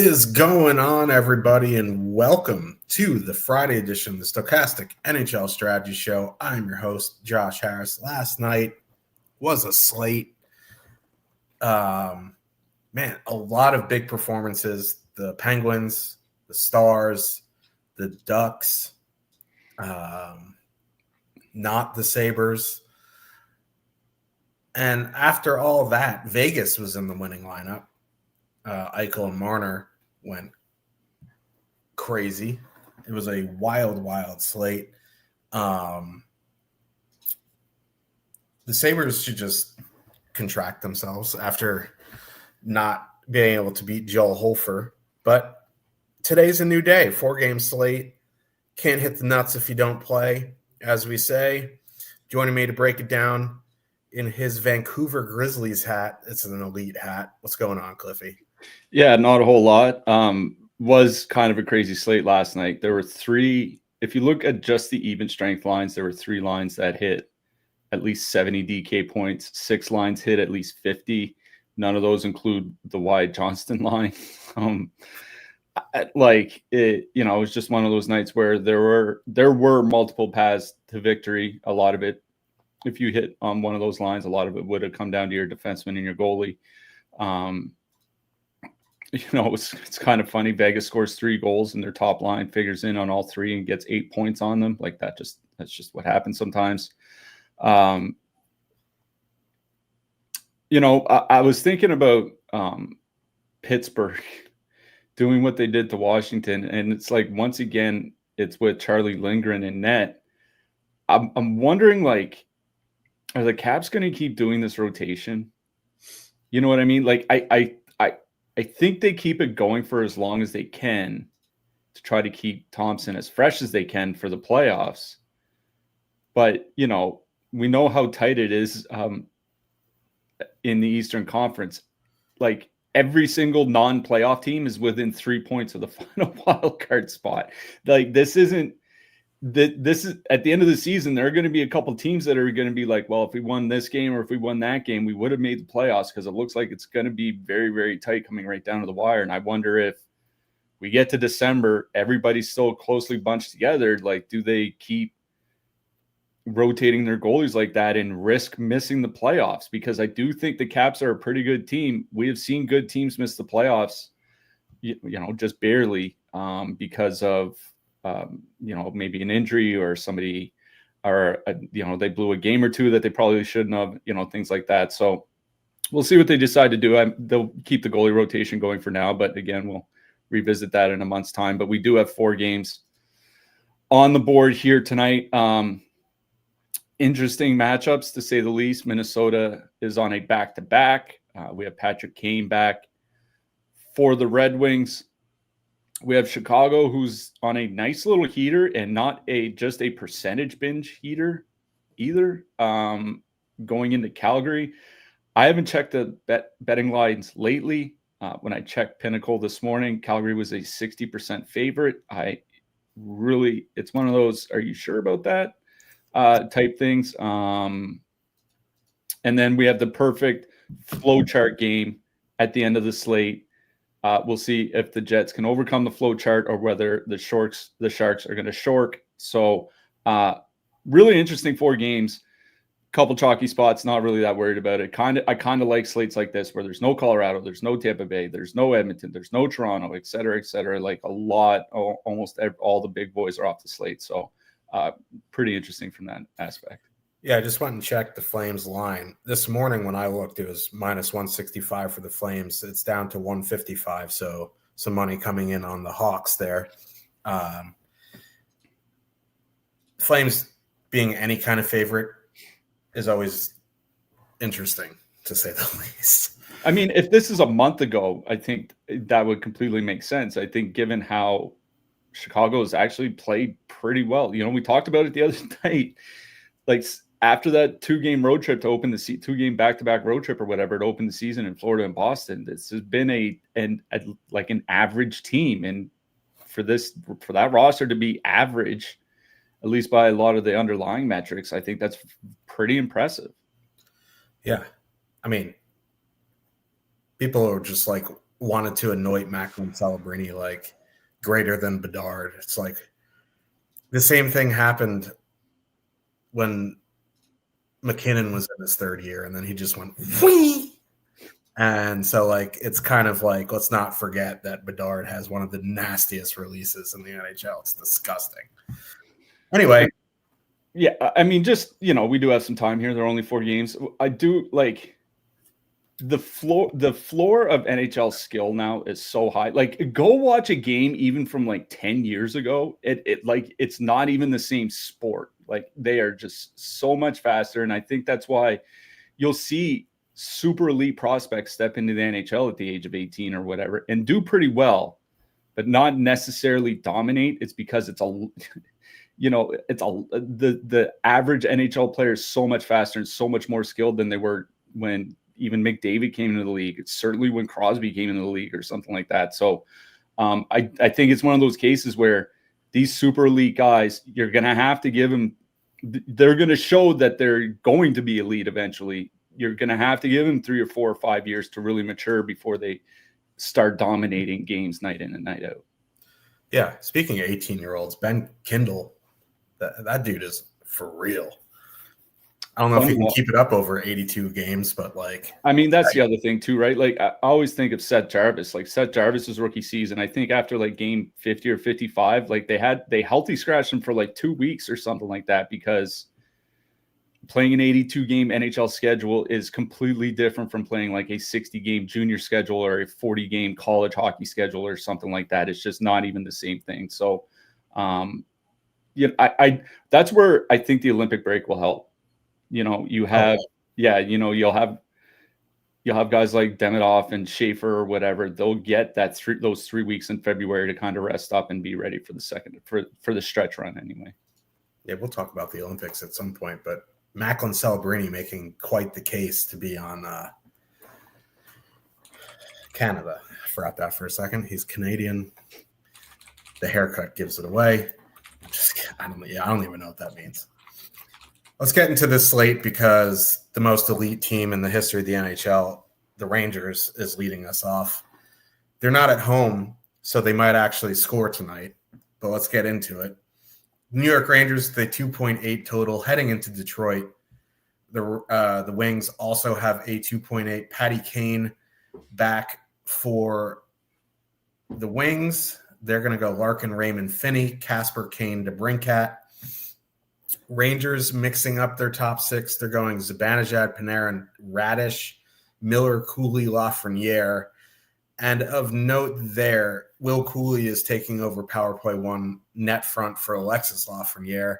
is going on, everybody, and welcome to the Friday edition of the Stochastic NHL Strategy Show. I'm your host, Josh Harris. Last night was a slate. A lot of big performances. The Penguins, the Stars, the Ducks, not the Sabres. And after all that, Vegas was in the winning lineup. Eichel and Marner went crazy. It was a wild slate. The Sabres should just contract themselves after not being able to beat Joel Hofer. But today's a new day. 4-game slate. Can't hit the nuts if you don't play, as we say. Joining me to break it down in his Vancouver Grizzlies hat. It's an elite hat. What's going on, Cliffy? Yeah, not a whole lot. Was kind of a crazy slate last night. There were three, if you look at just the even strength lines, there were 3 lines that hit at least 70 DK points. 6 lines hit at least 50. None of those include the Wyatt Johnston line. It was just one of those nights where there were multiple paths to victory. A lot of it, if you hit on one of those lines, a lot of it would have come down to your defenseman and your goalie. It's kind of funny. Vegas scores 3 goals and their top line figures in on all 3 and gets 8 points on them. Like that's just what happens sometimes. I was thinking about Pittsburgh doing what they did to Washington, and it's like once again it's with Charlie Lindgren in net. I'm wondering, like, are the Caps going to keep doing this rotation? You know what I mean? Like I think they keep it going for as long as they can to try to keep Thompson as fresh as they can for the playoffs. But, we know how tight it is in the Eastern Conference. Like every single non-playoff team is within 3 points of the final wild card spot. Like this is at the end of the season, there are going to be a couple teams that are going to be like, well, if we won this game or if we won that game, we would have made the playoffs, because it looks like it's going to be very, very tight coming right down to the wire. And I wonder if we get to December, everybody's still closely bunched together. Like, do they keep rotating their goalies like that and risk missing the playoffs? Because I do think the Caps are a pretty good team. We have seen good teams miss the playoffs, just barely because of maybe an injury or somebody, or they blew a game or two that they probably shouldn't have, things like that. So we'll see what they decide to do. They'll keep the goalie rotation going for now, but again, we'll revisit that in a month's time. But we do have 4 games on the board here tonight. Interesting matchups, to say the least. Minnesota is on a back-to-back. We have Patrick Kane back for the Red Wings. We have Chicago, who's on a nice little heater and not just a percentage binge heater either. Going into Calgary, I haven't checked the betting lines lately. When I checked Pinnacle this morning, Calgary was a 60% favorite. It's one of those, are you sure about that type things? And then we have the perfect flowchart game at the end of the slate. We'll see if the Jets can overcome the flow chart or whether the Sharks are going to shork. So really interesting 4 games, couple chalky spots, not really that worried about it. I kind of like slates like this where there's no Colorado, there's no Tampa Bay, there's no Edmonton, there's no Toronto, et cetera, et cetera. Like almost all the big boys are off the slate. So pretty interesting from that aspect. Yeah, I just went and checked the Flames line. This morning when I looked, it was minus 165 for the Flames. It's down to 155, so some money coming in on the Hawks there. Flames being any kind of favorite is always interesting, to say the least. I mean, if this is a month ago, I think that would completely make sense. I think given how Chicago has actually played pretty well. We talked about it the other night. Like, after that 2-game road trip to open the 2-game back-to-back road trip or whatever to open the season in Florida and Boston, this has been an average team. And for that roster to be average, at least by a lot of the underlying metrics, I think that's pretty impressive. Yeah. I mean, people are just like, wanted to anoint Macklin Celebrini like greater than Bedard. It's like the same thing happened when McKinnon was in his third year, and then he just went whee. And so, like, it's kind of like, let's not forget that Bedard has one of the nastiest releases in the NHL. It's disgusting. Anyway. Yeah, I mean, just, we do have some time here. There are only 4 games. I do like the floor of NHL skill now is so high. Like, go watch a game even from like 10 years ago. It's not even the same sport. Like, they are just so much faster. And I think that's why you'll see super elite prospects step into the NHL at the age of 18 or whatever and do pretty well, but not necessarily dominate. It's because it's the average NHL player is so much faster and so much more skilled than they were when even McDavid came into the league. It's certainly when Crosby came into the league or something like that. So I think it's one of those cases where these super elite guys, you're going to have to give them, they're going to show that they're going to be elite eventually. You're going to have to give them 3 or 4 or 5 years to really mature before they start dominating games night in and night out. Yeah. Speaking of 18-year-olds, Ben Kindle, that dude is for real. I don't know if he can keep it up over 82 games, but like, I mean, that's the other thing too, right? Like, I always think of Seth Jarvis, like Seth Jarvis's rookie season. I think after like game 50 or 55, like they healthy scratched him for like 2 weeks or something like that, because playing an 82 game NHL schedule is completely different from playing like a 60 game junior schedule or a 40 game college hockey schedule or something like that. It's just not even the same thing. So, I that's where I think the Olympic break will help. You have, you'll have guys like Demidov and Schaefer or whatever. They'll get those 3 weeks in February to kind of rest up and be ready for the stretch run anyway. Yeah, we'll talk about the Olympics at some point, but Macklin Celebrini making quite the case to be on Canada. I forgot that for a second. He's Canadian. The haircut gives it away. I don't even know what that means. Let's get into this slate, because the most elite team in the history of the NHL, the Rangers, is leading us off. They're not at home, so they might actually score tonight, but let's get into it. New York Rangers, the 2.8 total heading into Detroit. The Wings also have a 2.8. Patty Kane back for the Wings. They're going to go Larkin, Raymond, Finney, Casper, Kane, DeBrincat. Rangers mixing up their top 6. They're going Zibanejad, Panarin, Radish, Miller, Cooley, Lafreniere. And of note there, Will Cooley is taking over power play 1 net front for Alexis Lafreniere.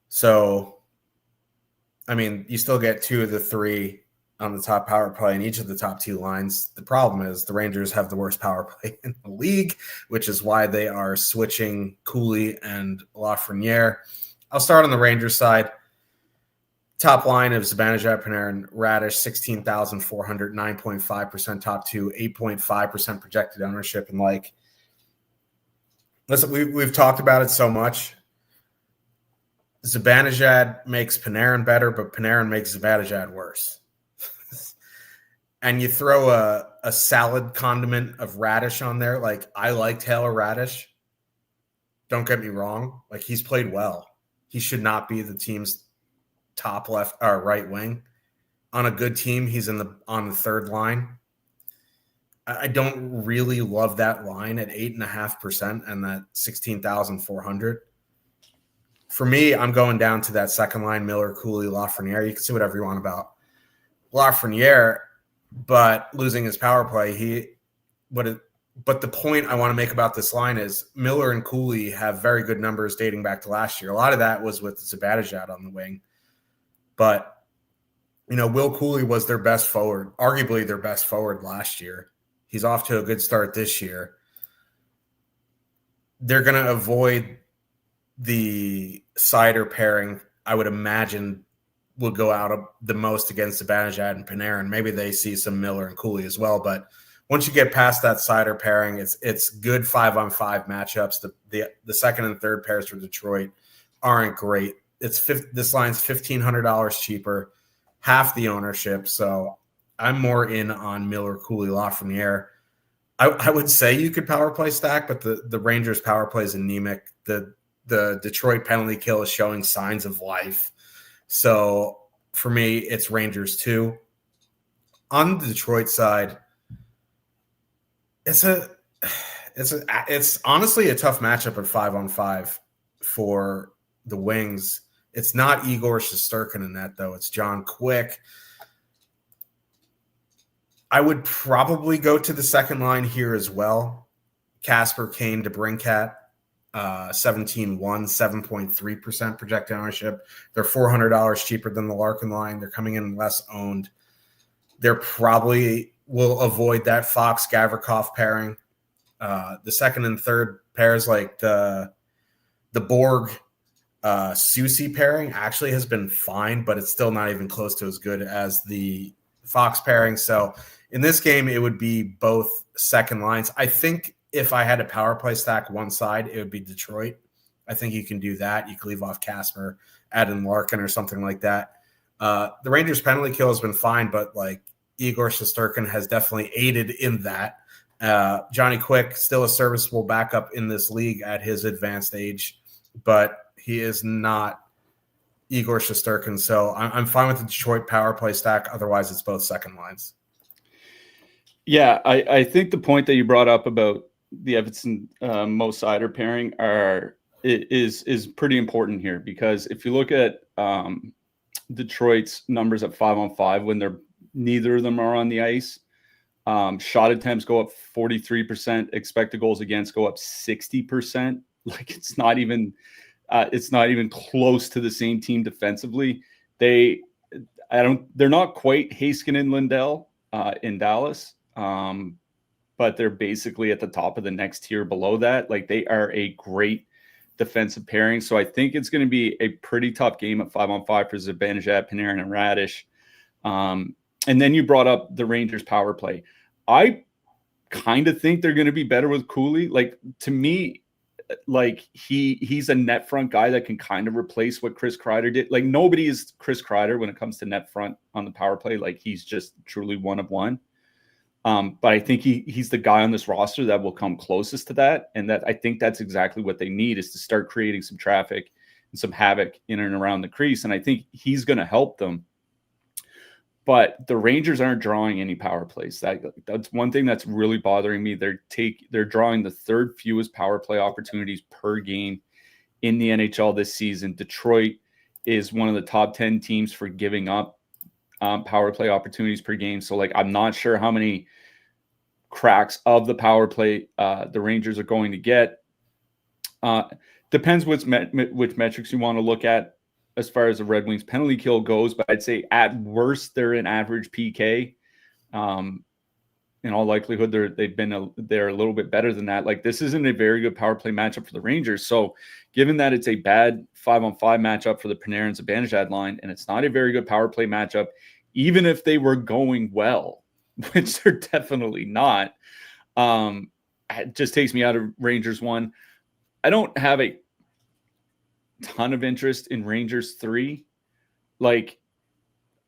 So, I mean, you still get 2 of the 3 on the top power play in each of the top 2 lines. The problem is the Rangers have the worst power play in the league, which is why they are switching Cooley and Lafreniere. I'll start on the Rangers side. Top line of Zibanejad, Panarin, Radish, 16,400, 9.5% top 2, 8.5% projected ownership. And like, listen, we've talked about it so much. Zibanejad makes Panarin better, but Panarin makes Zibanejad worse. And you throw a salad condiment of Radish on there. Like, I like Taylor Radish. Don't get me wrong. Like, he's played well. He should not be the team's top left or right wing. On a good team, he's on the third line. I don't really love that line at 8.5% and that 16,400. For me, I'm going down to that second line, Miller, Cooley, Lafreniere. You can say whatever you want about Lafreniere, but losing his power play, but the point I want to make about this line is Miller and Cooley have very good numbers dating back to last year. A lot of that was with Zibanejad on the wing. But, Will Cooley was their best forward, arguably their best forward last year. He's off to a good start this year. They're going to avoid the Sider pairing, I would imagine, will go out the most against Zibanejad and Panarin. Maybe they see some Miller and Cooley as well, but once you get past that Sider pairing, it's good 5-on-5 matchups. The second and third pairs for Detroit aren't great. This line's $1,500 cheaper, half the ownership. So I'm more in on Miller, Cooley, Lafreniere. I would say you could power play stack, but the Rangers power play is anemic. The Detroit penalty kill is showing signs of life. So for me, it's Rangers 2. On the Detroit side, it's honestly a tough matchup at 5-on-5 for the Wings. It's not Igor Shesterkin in that, though. It's John Quick. I would probably go to the second line here as well. Casper Kane to Brinkat, 17-1, 7.3% projected ownership. They're $400 cheaper than the Larkin line. They're coming in less owned. They're probably will avoid that Fox Gavrikov pairing. The second and third pairs, like the Borg Susie pairing, actually has been fine, but it's still not even close to as good as the Fox pairing. So in this game, it would be both second lines. I think if I had a power play stack one side, it would be Detroit. I think you can do that. You can leave off Casper, add in Larkin or something like that. The Rangers penalty kill has been fine, but like Igor Shesterkin has definitely aided in that. Johnny Quick, still a serviceable backup in this league at his advanced age, but he is not Igor Shesterkin. So I'm fine with the Detroit power play stack. Otherwise, it's both second lines. Yeah, I think the point that you brought up about the Everton Mo Sider pairing is pretty important here, because if you look at Detroit's numbers at 5-on-5 when neither of them are on the ice, shot attempts go up 43%, expected goals against go up 60%. Like it's not even close to the same team defensively. They're not quite Haskin and Lindell in Dallas. But they're basically at the top of the next tier below that. Like they are a great defensive pairing. So I think it's going to be a pretty tough game at 5-on-5 for Zibanejad, Panarin, and Radish. And then you brought up the Rangers power play. I kind of think they're going to be better with Cooley. Like to me, like he's a net front guy that can kind of replace what Chris Kreider did. Like nobody is Chris Kreider when it comes to net front on the power play. Like he's just truly one of one. But I think he's the guy on this roster that will come closest to that. And that I think that's exactly what they need, is to start creating some traffic and some havoc in and around the crease. And I think he's going to help them. But the Rangers aren't drawing any power plays. That's one thing that's really bothering me. They're drawing the third fewest power play opportunities per game in the NHL this season. Detroit is one of the top 10 teams for giving up power play opportunities per game. So like, I'm not sure how many cracks of the power play the Rangers are going to get. Depends which metrics you want to look at as far as the Red Wings penalty kill goes, but I'd say at worst they're an average PK. In all likelihood, they're a little bit better than that. Like this isn't a very good power play matchup for the Rangers. So given that it's a bad 5-on-5 matchup for the Panarin Zibanejad line, and it's not a very good power play matchup, even if they were going well, which they're definitely not, it just takes me out of Rangers 1. I don't have a ton of interest in Rangers 3. Like,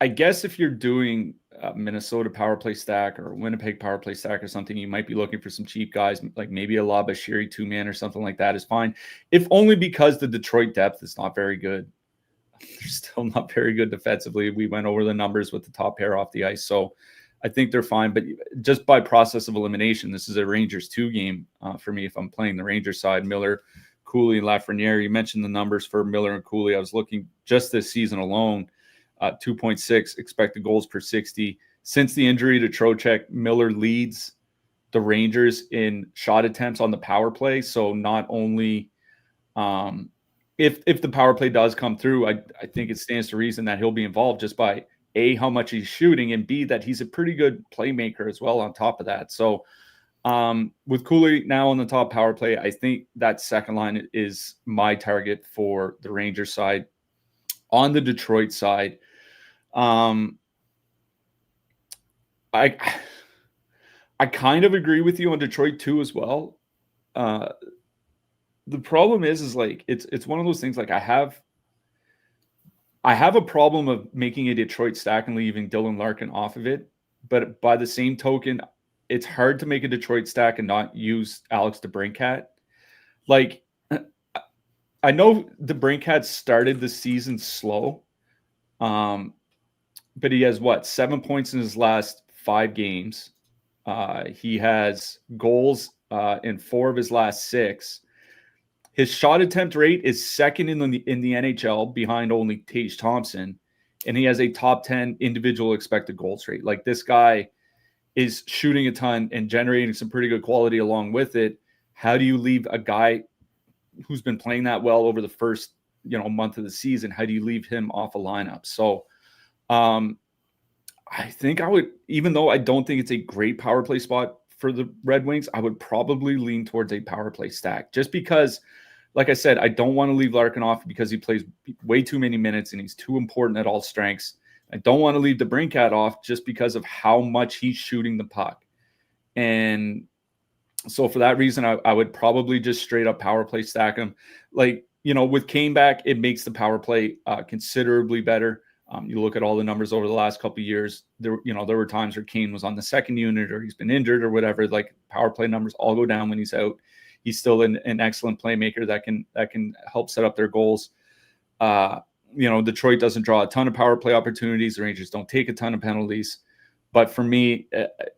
I guess if you're doing a Minnesota power play stack or a Winnipeg power play stack or something, you might be looking for some cheap guys, like maybe a Labashiri 2-man or something like that is fine. If only because the Detroit depth is not very good. They're still not very good defensively. We went over the numbers with the top pair off the ice. So I think they're fine. But just by process of elimination, this is a Rangers 2 game for me if I'm playing the Rangers side. Miller, Cooley, and Lafreniere. You mentioned the numbers for Miller and Cooley. I was looking just this season alone, 2.6 expected goals per 60. Since the injury to Trocheck, Miller leads the Rangers in shot attempts on the power play. So not only if the power play does come through, I think it stands to reason that he'll be involved just by A, how much he's shooting, and B, that he's a pretty good playmaker as well on top of that. So with Cooley now on the top power play, I think that second line is my target for the Rangers side. On the Detroit side, I kind of agree with you on Detroit too as well. The problem is like it's one of those things. Like I have a problem of making a Detroit stack and leaving Dylan Larkin off of it, but by the same token, it's hard to make a Detroit stack and not use Alex DeBrincat. Like, I know DeBrincat started the season slow, but he has 7 points in his last 5 games. He has goals in 4 of his last 6. His shot attempt rate is second in the NHL, behind only Tage Thompson, and he has a top 10 individual expected goals rate. Like, this guy is shooting a ton and generating some pretty good quality along with it. How do you leave a guy who's been playing that well over the first month of the season? How do you leave him off a lineup? So I think I would, even though I don't think it's a great power play spot for the Red Wings, I would probably lean towards a power play stack, just because, like I said, I don't want to leave Larkin off because he plays way too many minutes and he's too important at all strengths. I don't want to leave DeBrincat off just because of how much he's shooting the puck. And so for that reason, I would probably just straight up power play stack him. Like, with Kane back, it makes the power play considerably better. You look at all the numbers over the last couple of years, there were times where Kane was on the second unit or he's been injured or whatever. Like, power play numbers all go down when he's out. He's still an excellent playmaker that can help set up their goals. Detroit doesn't draw a ton of power play opportunities. The Rangers don't take a ton of penalties. But for me,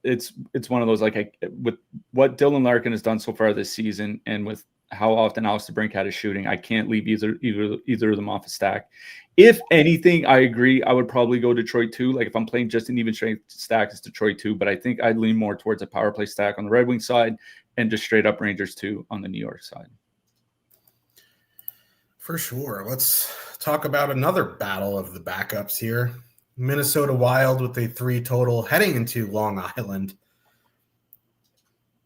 it's one of those, like, with what Dylan Larkin has done so far this season and with how often Alex DeBrincat is shooting, I can't leave either of them off a stack. If anything, I agree, I would probably go Detroit 2. Like, if I'm playing just an even strength stack, it's Detroit 2. But I think I'd lean more towards a power play stack on the Red Wings side and just straight up Rangers 2 on the New York side. For sure. Let's talk about another battle of the backups here. Minnesota Wild with a 3 total heading into Long Island.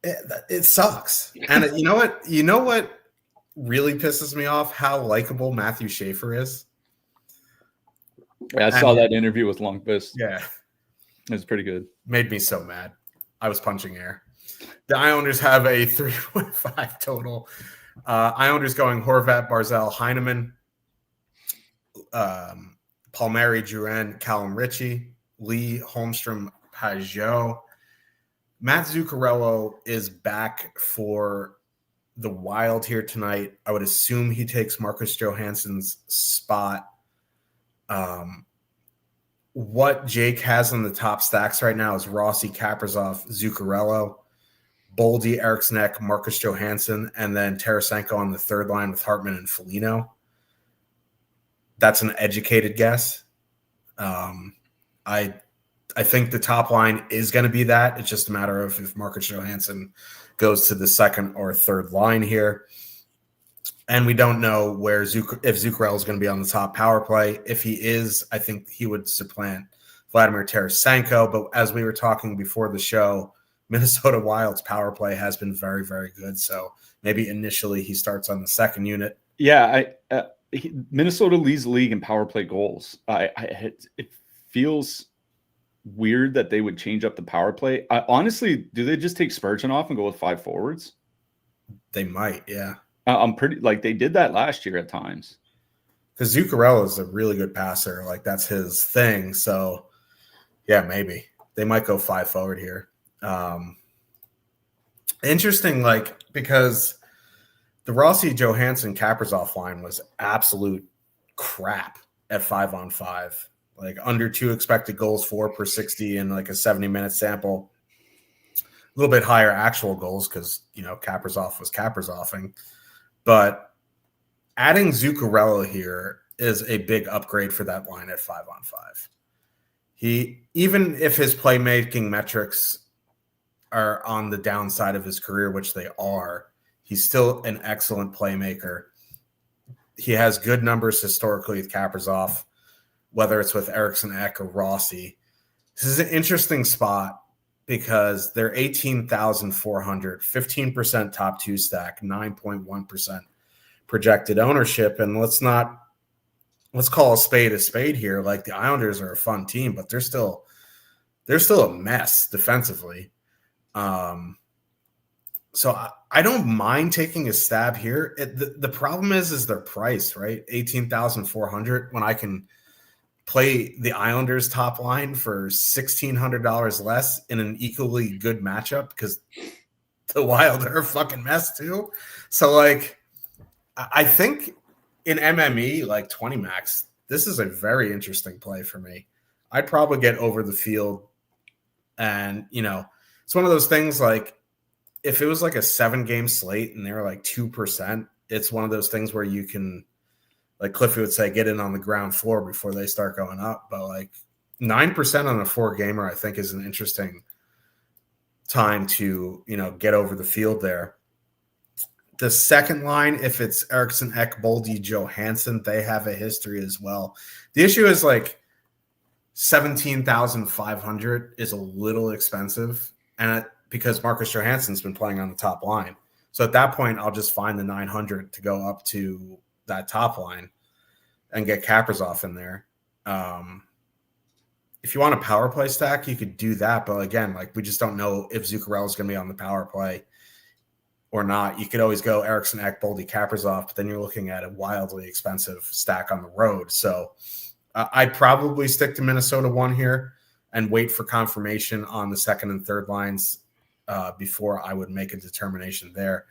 It sucks. And you know what really pisses me off? How likable Matthew Schaefer is. Yeah, I saw that interview with Lundqvist. Yeah. It was pretty good. Made me so mad. I was punching air. The Islanders have a 3.5 total. Islanders going Horvat, Barzal, Heineman, Palmieri, Duran, Callum Ritchie, Lee, Holmstrom, Pajot. Matt Zuccarello is back for the Wild here tonight. I would assume he takes Marcus Johansson's spot. What Jake has on the top stacks right now is Rossi, Kaprizov, Zuccarello, Boldy, Eriksson, Marcus Johansson, and then Tarasenko on the third line with Hartman and Foligno. That's an educated guess. I think the top line is going to be that. It's just a matter of if Marcus Johansson goes to the second or third line here. And we don't know if Zuccarello is going to be on the top power play. If he is, I think he would supplant Vladimir Tarasenko. But as we were talking before the show, Minnesota Wild's power play has been very, very good. So maybe initially he starts on the second unit. Yeah, Minnesota leads the league in power play goals. It feels weird that they would change up the power play. Honestly, do they just take Spurgeon off and go with 5 forwards? They might, yeah. I'm pretty like they did that last year at times. Because Zuccarello is a really good passer. Like, that's his thing. So, yeah, maybe. They might go 5 forward here. Interesting, like, because the Rossi, Johansson, Kaprizov line was absolute crap at 5-on-5. Like, under 2 expected goals, 4 per 60 in like a 70-minute sample. A little bit higher actual goals because, Kaprizov was Kaprizoving. But adding Zuccarello here is a big upgrade for that line at 5-on-5. Even if his playmaking metrics are on the downside of his career, which they are, he's still an excellent playmaker. He has good numbers historically with Kaprizov, whether it's with Eriksson Ek or Rossi. This is an interesting spot because they're 18,400, 15% top 2 stack, 9.1% projected ownership. And let's call a spade here. Like, the Islanders are a fun team, but they're still a mess defensively. So I don't mind taking a stab here. The problem is their price, right? 18,400 when I can play the Islanders top line for $1,600 less in an equally good matchup because the Wild are a fucking mess too. So like, I think in MME, like 20 max, this is a very interesting play for me. I'd probably get over the field. And, it's one of those things like if it was like a 7-game slate and they were like 2%, it's one of those things where you can, like Cliffy would say, get in on the ground floor before they start going up. But like 9% on a 4-gamer, I think is an interesting time to, get over the field there. The second line, if it's Eriksson, Ek, Boldy, Johansson, they have a history as well. The issue is like 17,500 is a little expensive, and because Marcus Johansson's been playing on the top line. So at that point, I'll just find the 900 to go up to that top line and get Kaprizov in there. If you want a power play stack, you could do that. But again, like we just don't know if Zuccarello is going to be on the power play or not. You could always go Eriksson, Ek, Boldy, Kaprizov, but then you're looking at a wildly expensive stack on the road. So I'd probably stick to Minnesota 1 here and wait for confirmation on the second and third lines before I would make a determination there.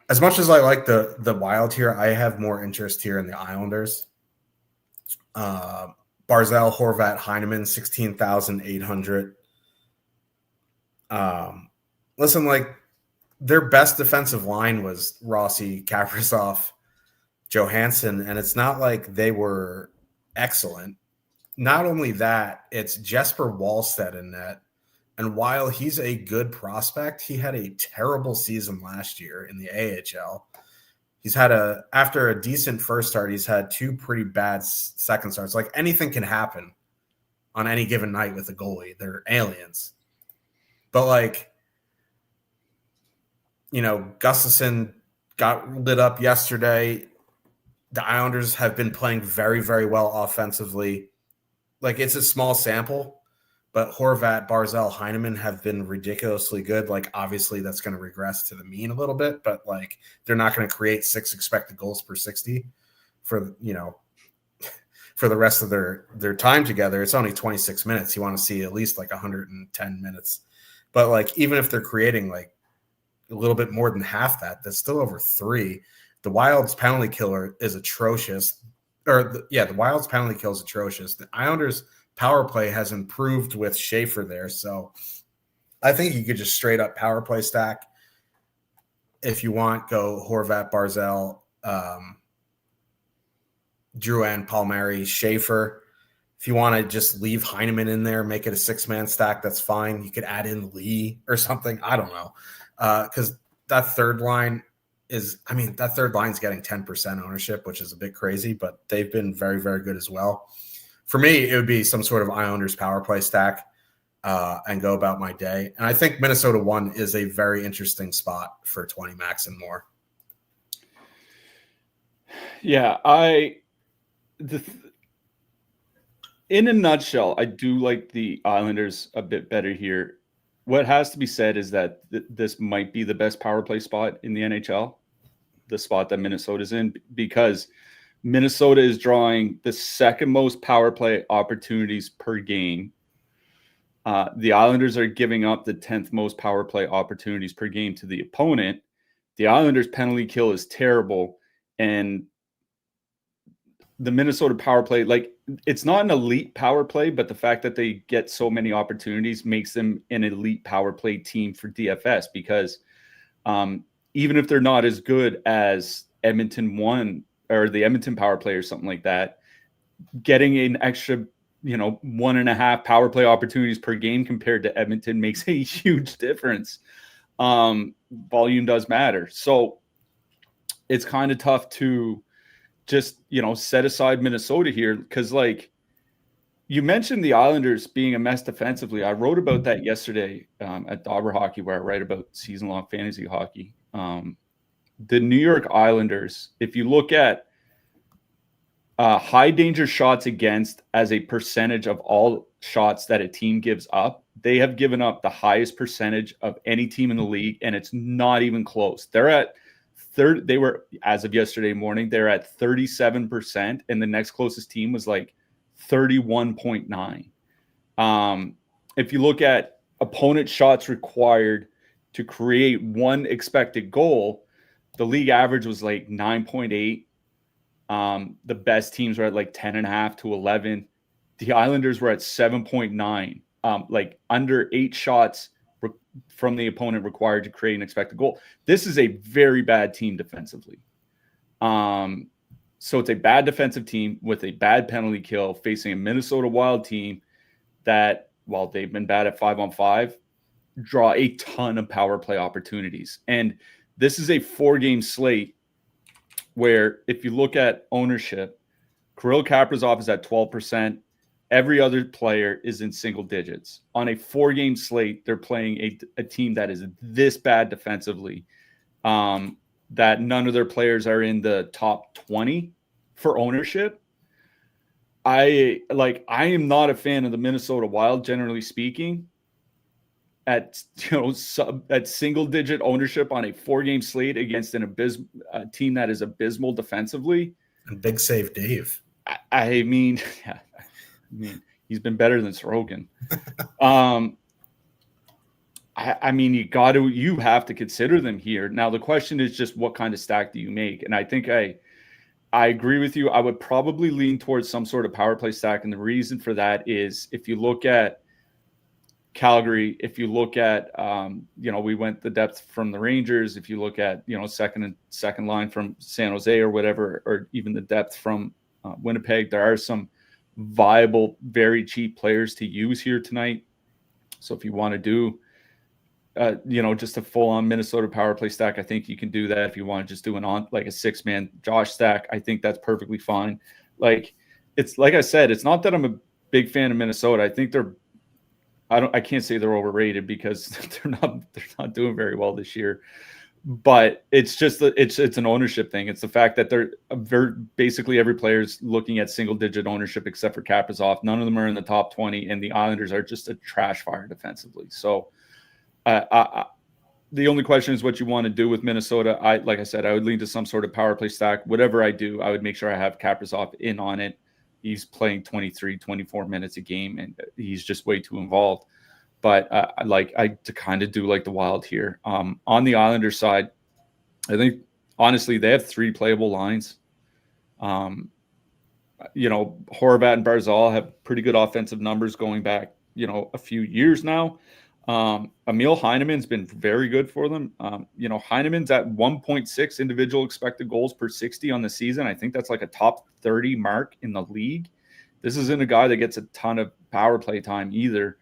As much as I like the Wild here, I have more interest here in the Islanders. Barzal, Horvat, Heineman, 16,800. Listen, like their best defensive line was Rossi, Kaprizov, Johansson, and it's not like they were excellent. Not only that, it's Jesper Wallstedt in net. And while he's a good prospect, he had a terrible season last year in the AHL. He's had after a decent first start, he's had 2 pretty bad second starts. Like anything can happen on any given night with a goalie. They're aliens. But like, Gustafsson got lit up yesterday. The Islanders have been playing very, very well offensively. Like it's a small sample, but Horvat, Barzal, Heineman have been ridiculously good. Like obviously that's going to regress to the mean a little bit, but like they're not going to create 6 expected goals per 60 for, for the rest of their time together. It's only 26 minutes. You want to see at least like 110 minutes. But like even if they're creating like a little bit more than half that's still over 3. The Wild's penalty killer is atrocious. The Wild's penalty kill is atrocious. The Islanders' power play has improved with Schaefer there. So I think you could just straight up power play stack. If you want, go Horvat, Barzal, Drouin, Palmieri, Schaefer. If you want to just leave Heineman in there, make it a 6-man stack, that's fine. You could add in Lee or something. I don't know. Because that third line is, that third line's getting 10% ownership, which is a bit crazy, but they've been very, very good as well. For me, it would be some sort of Islanders power play stack and go about my day. And I think Minnesota 1 is a very interesting spot for 20 max and more. Yeah, in a nutshell, I do like the Islanders a bit better here. What has to be said is that this might be the best power play spot in the NHL, the spot that Minnesota's in, because Minnesota is drawing the second most power play opportunities per game. The Islanders are giving up the 10th most power play opportunities per game to the opponent. The Islanders' penalty kill is terrible, and the Minnesota power play, like it's not an elite power play, but the fact that they get so many opportunities makes them an elite power play team for DFS because even if they're not as good as Edmonton 1 or the Edmonton power play or something like that, getting an extra, 1.5 power play opportunities per game compared to Edmonton makes a huge difference. Volume does matter. So it's kind of tough to just, set aside Minnesota here because, like, you mentioned the Islanders being a mess defensively. I wrote about that yesterday at Dauber Hockey, where I write about season-long fantasy hockey. The New York Islanders, if you look at high danger shots against as a percentage of all shots that a team gives up, they have given up the highest percentage of any team in the league, and it's not even close. They're at they were, as of yesterday morning, they're at 37%, and the next closest team was like 31.9. If you look at opponent shots required to create one expected goal, the league average was like 9.8. The best teams were at like 10.5 to 11. The Islanders were at 7.9, like under 8 shots from the opponent required to create an expected goal. This is a very bad team defensively. So it's a bad defensive team with a bad penalty kill facing a Minnesota Wild team that, while they've been bad at 5-on-5, draw a ton of power play opportunities. And this is a 4-game slate where, if you look at ownership, Kirill Kaprizov is at 12%. Every other player is in single digits. On a 4-game slate, they're playing a team that is this bad defensively, that none of their players are in the top 20 for ownership. I am not a fan of the Minnesota Wild, generally speaking. At single digit ownership on a 4-game slate against a team that is abysmal defensively. And big save Dave. I mean, he's been better than Sorokin. I mean, you have to consider them here. Now, the question is just what kind of stack do you make? And I think I agree with you. I would probably lean towards some sort of power play stack. And the reason for that is, if you look at Calgary, if you look at, we went the depth from the Rangers. If you look at, second line from San Jose or whatever, or even the depth from Winnipeg, there are some viable, very cheap players to use here tonight. So if you want to do, just a full-on Minnesota power play stack, I think you can do that. If you want to just do a 6-man Josh stack, I think that's perfectly fine. Like I said, it's not that I'm a big fan of Minnesota. I think I can't say they're overrated, because they're not doing very well this year. But it's just it's an ownership thing. It's the fact that they're basically every player's looking at single-digit ownership except for Kaprizov. None of them are in the top 20, and the Islanders are just a trash fire defensively. So the only question is what you want to do with Minnesota. Like I said, I would lean to some sort of power play stack. Whatever I do, I would make sure I have Kaprizov in on it. He's playing 23, 24 minutes a game, and he's just way too involved. But I kind of do like the Wild here. On the Islanders side, I think, honestly, they have 3 playable lines. Horvat and Barzal have pretty good offensive numbers going back, a few years now. Emil Heineman's been very good for them. Heineman's at 1.6 individual expected goals per 60 on the season. I think that's like a top 30 mark in the league. This isn't a guy that gets a ton of power play time either.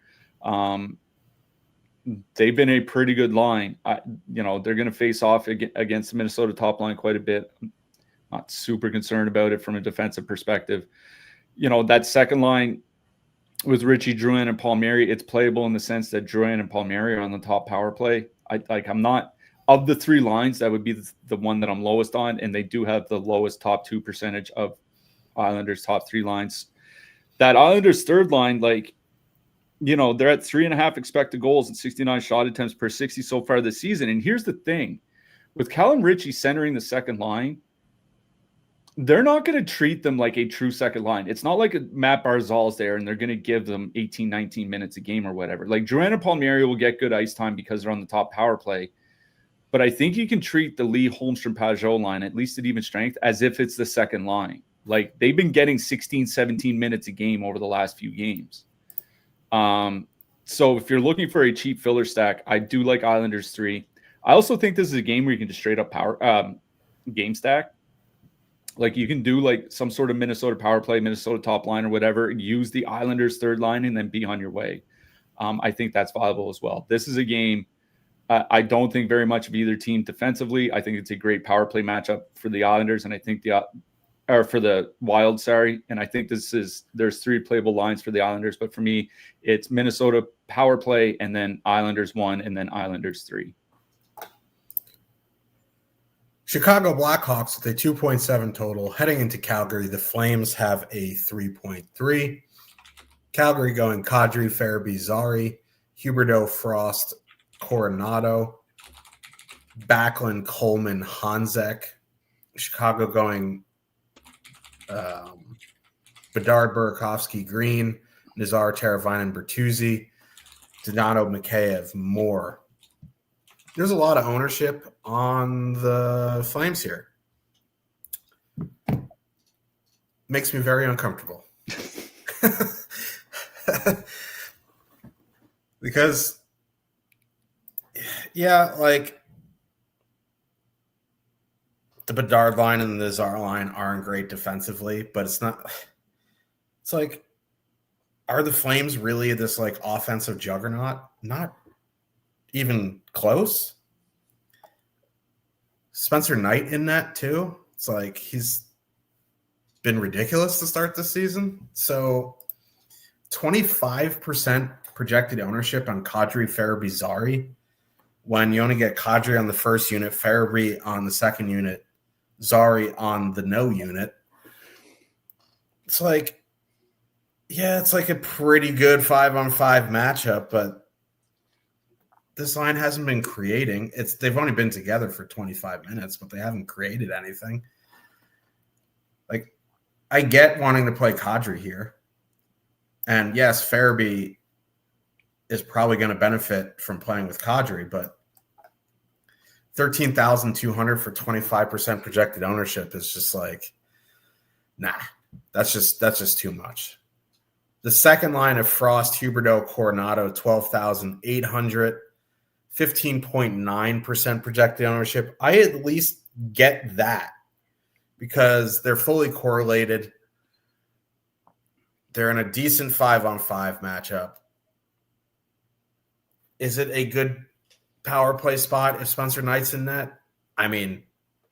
They've been a pretty good line. They're going to face off against the Minnesota top line quite a bit. I'm not super concerned about it from a defensive perspective. That second line with Richie Drouin and Palmieri, it's playable in the sense that Drouin and Palmieri are on the top power play. I'm not, of the 3 lines, that would be the one that I'm lowest on, and they do have the lowest top 2 percentage of Islanders' top 3 lines. That Islanders third line, they're at 3.5 expected goals and 69 shot attempts per 60 so far this season. And here's the thing, with Callum Ritchie centering the second line, they're not going to treat them like a true second line. It's not like Matt Barzal's there and they're going to give them 18, 19 minutes a game or whatever. Like, Drouin and Palmieri will get good ice time because they're on the top power play. But I think you can treat the Lee Holmstrom-Pajot line, at least at even strength, as if it's the second line. Like, they've been getting 16, 17 minutes a game over the last few games. So if you're looking for a cheap filler stack, I do like Islanders 3. I also think this is a game where you can just straight up game stack. Like, you can do like some sort of Minnesota power play, Minnesota top line or whatever, use the Islanders third line and then be on your way. I think that's viable as well. This is a game I don't think very much of either team defensively. I think it's a great power play matchup for the Islanders, and I think for the Wild, sorry. And I think there's 3 playable lines for the Islanders, but for me, it's Minnesota power play and then Islanders 1 and then Islanders 3. Chicago Blackhawks with a 2.7 total. Heading into Calgary, the Flames have a 3.3. Calgary going Kadri, Farabee, Zari, Huberdeau, Frost, Coronado, Backlund, Coleman, Hanzek. Chicago going Bedard, Bedard, Burakovsky, Green, Nazar, Teravainen, Bertuzzi, Donato, Mikheyev, Moore. There's a lot of ownership on the Flames here. Makes me very uncomfortable. Because, yeah, like the Bedard line and the Nazar line aren't great defensively, but it's not. It's like, are the Flames really this like offensive juggernaut? Not even close. Spencer Knight in that too. It's like he's been ridiculous to start this season. So 25% projected ownership on Kadri, Farabee, Zari, when you only get Kadri on the first unit, Farabee on the second unit, Zari on the no unit. It's like, yeah, it's like a pretty good 5-on-5 matchup, but this line hasn't been creating. They've only been together for 25 minutes, but they haven't created anything. Like, I get wanting to play Kadri here. And yes, Farabee is probably going to benefit from playing with Kadri, but 13,200 for 25% projected ownership is just like, nah, that's just too much. The second line of Frost, Huberdeau, Coronado, 12,800, 15.9% projected ownership. I at least get that because they're fully correlated. They're in a decent 5-on-5 matchup. Is it a good power play spot if Spencer Knight's in net? I mean,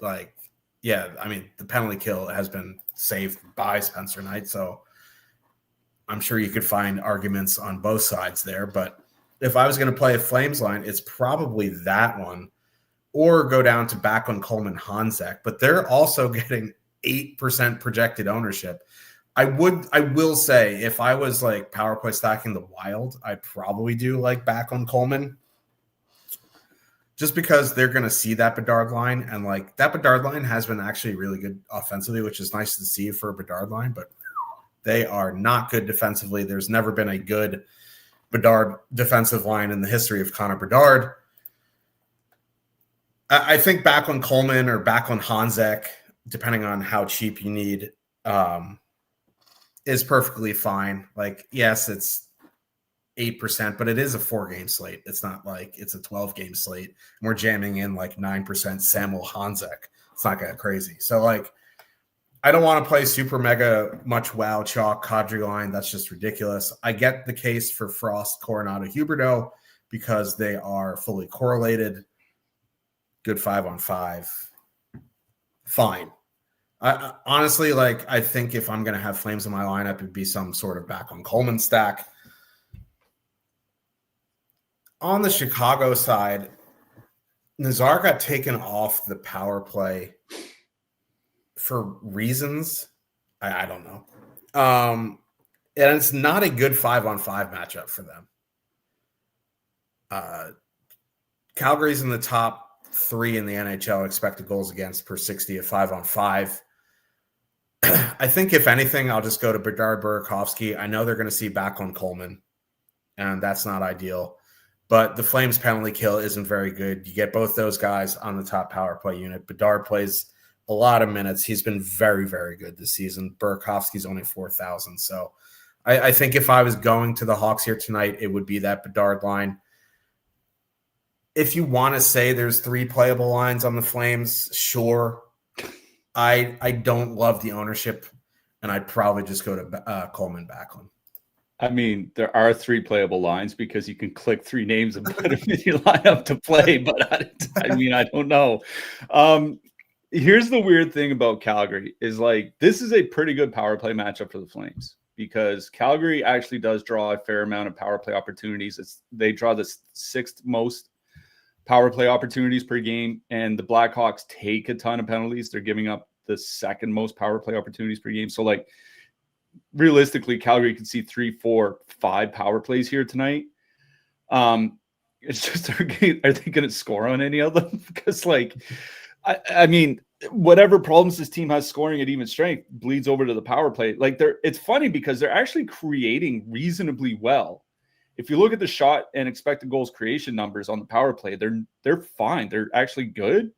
like, yeah, I mean, the penalty kill has been saved by Spencer Knight, so I'm sure you could find arguments on both sides there. But if I was going to play a Flames line, it's probably that one, or go down to Backlund, Coleman, Hanzek. But they're also getting 8% projected ownership. I will say, if I was like power play stacking the Wild, I'd probably do like Backlund, Coleman, just because they're going to see that Bedard line, and like that Bedard line has been actually really good offensively, which is nice to see for a Bedard line, but they are not good defensively. There's never been a good Bedard defensive line in the history of Connor Bedard. I think Backlund, Coleman or Backlund, Hanzek, depending on how cheap you need, is perfectly fine. Like, yes, it's 8%, but it is a 4-game slate. It's not like it's a 12-game slate. And we're jamming in like 9% Samuel Hanzek. It's not that crazy. So, like, I don't want to play super mega much wow chalk Kadri line. That's just ridiculous. I get the case for Frost, Coronado, Huberdeau because they are fully correlated. Good 5-on-5. Fine. I honestly, like, I think if I'm going to have Flames in my lineup, it'd be some sort of Backlund Coleman stack. On the Chicago side, Nazar got taken off the power play for reasons I don't know. And it's not a good 5-on-5 matchup for them. Calgary's in the top 3 in the NHL expected goals against per 60 at 5-on-5. I think if anything, I'll just go to Bedard, Burakovsky. I know they're going to see Backlund, Coleman, and that's not ideal. But the Flames penalty kill isn't very good. You get both those guys on the top power play unit. Bedard plays a lot of minutes. He's been very, very good this season. Burakovsky's only 4,000. So I think if I was going to the Hawks here tonight, it would be that Bedard line. If you want to say there's 3 playable lines on the Flames, sure. I don't love the ownership, and I'd probably just go to Coleman Backlund. I mean, there are 3 playable lines because you can click 3 names and put them in your lineup to play. But I mean, I don't know. Here's the weird thing about Calgary is like this is a pretty good power play matchup for the Flames because Calgary actually does draw a fair amount of power play opportunities. They draw the 6th most power play opportunities per game, and the Blackhawks take a ton of penalties. They're giving up the 2nd most power play opportunities per game. So like realistically, Calgary could see 3, 4, 5 power plays here tonight. It's just, are they going to score on any of them? Because like, I mean, whatever problems this team has scoring at even strength bleeds over to the power play. Like it's funny because they're actually creating reasonably well. If you look at the shot and expected goals creation numbers on the power play, they're fine. They're actually good.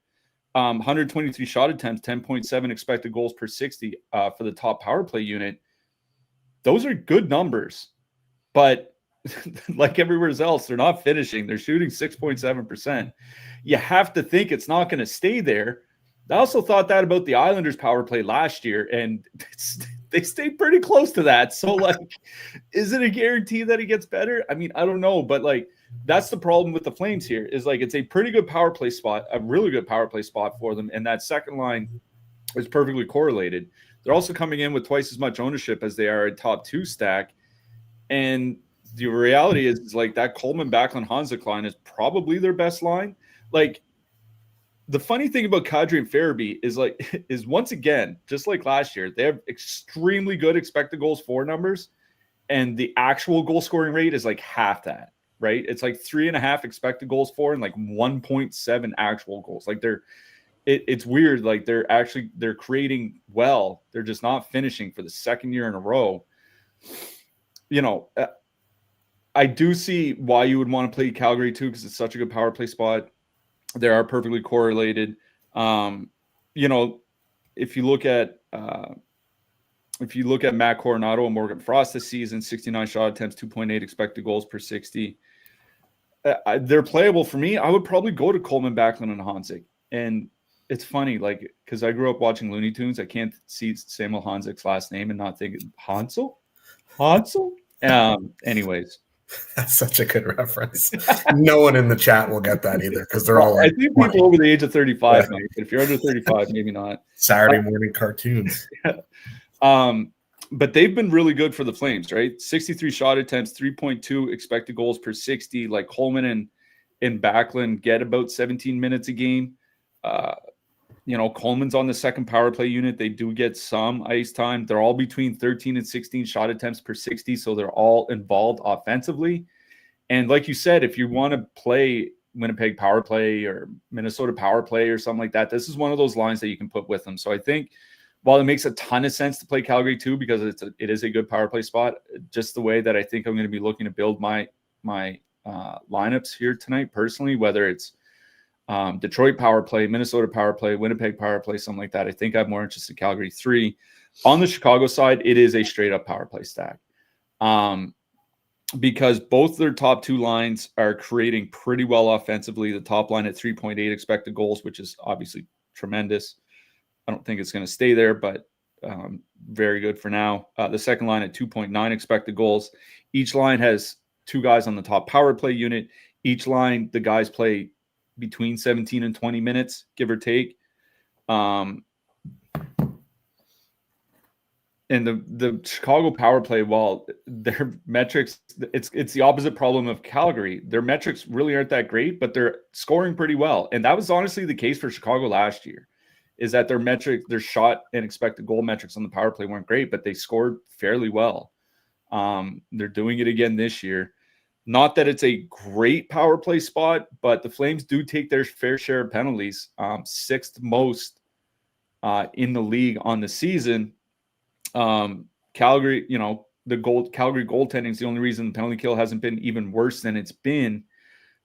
123 shot attempts, 10.7 expected goals per 60 for the top power play unit. Those are good numbers, but like everywhere else, they're not finishing. They're shooting 6.7%. You have to think it's not going to stay there. I also thought that about the Islanders power play last year, and they stayed pretty close to that. So, like, is it a guarantee that it gets better? I mean, I don't know, but like, that's the problem with the Flames here is like, it's a pretty good power play spot, a really good power play spot for them. And that second line is perfectly correlated. They're also coming in with twice as much ownership as they are a top two stack. And the reality is like that Coleman Backlund Hanzik line is probably their best line. Like, the funny thing about Kadri and Farabee is once again, just like last year, they have extremely good expected goals for numbers, and the actual goal scoring rate is like half that, right? It's like 3.5 expected goals for and like 1.7 actual goals. Like it's weird. Like they're creating well. They're just not finishing for the second year in a row. You know, I do see why you would want to play Calgary too, because it's such a good power play spot. They are perfectly correlated. You know, if you look at Matt Coronado and Morgan Frost this season, 69 shot attempts, 2.8 expected goals per 60. They're playable for me. I would probably go to Coleman, Backlund, and Hanzik. And it's funny, like, because I grew up watching Looney Tunes. I can't see Samuel Hanzik's last name and not think Hansel. Anyways. That's such a good reference. No one in the chat will get that either because they're all like, I think people over the age of 35, yeah. Maybe, but if you're under 35, maybe not. Saturday morning cartoons. But they've been really good for the Flames, right? 63 shot attempts, 3.2 expected goals per 60. Like Coleman and Backlund get about 17 minutes a game. You know, Coleman's on the second power play unit. They do get some ice time. They're all between 13 and 16 shot attempts per 60, so they're all involved offensively. And like you said, if you want to play Winnipeg power play or Minnesota power play or something like that, this is one of those lines that you can put with them. So I think while it makes a ton of sense to play Calgary too, because it is a good power play spot, just the way that I think I'm going to be looking to build my lineups here tonight personally, whether it's Detroit power play, Minnesota power play, Winnipeg power play, something like that. I think I'm more interested in Calgary 3. On the Chicago side, it is a straight up power play stack. Because both their top two lines are creating pretty well offensively. The top line at 3.8 expected goals, which is obviously tremendous. I don't think it's going to stay there, but very good for now. The second line at 2.9 expected goals. Each line has two guys on the top power play unit. Each line, the guys play between 17 and 20 minutes, give or take. And the Chicago power play, while their metrics, it's the opposite problem of Calgary. Their metrics really aren't that great, but they're scoring pretty well. And that was honestly the case for Chicago last year, is that their shot and expected goal metrics on the power play weren't great, but they scored fairly well. They're doing it again this year. Not that it's a great power play spot, but the Flames do take their fair share of penalties, sixth most in the league on the season. Calgary, you know, Calgary goaltending is the only reason the penalty kill hasn't been even worse than it's been.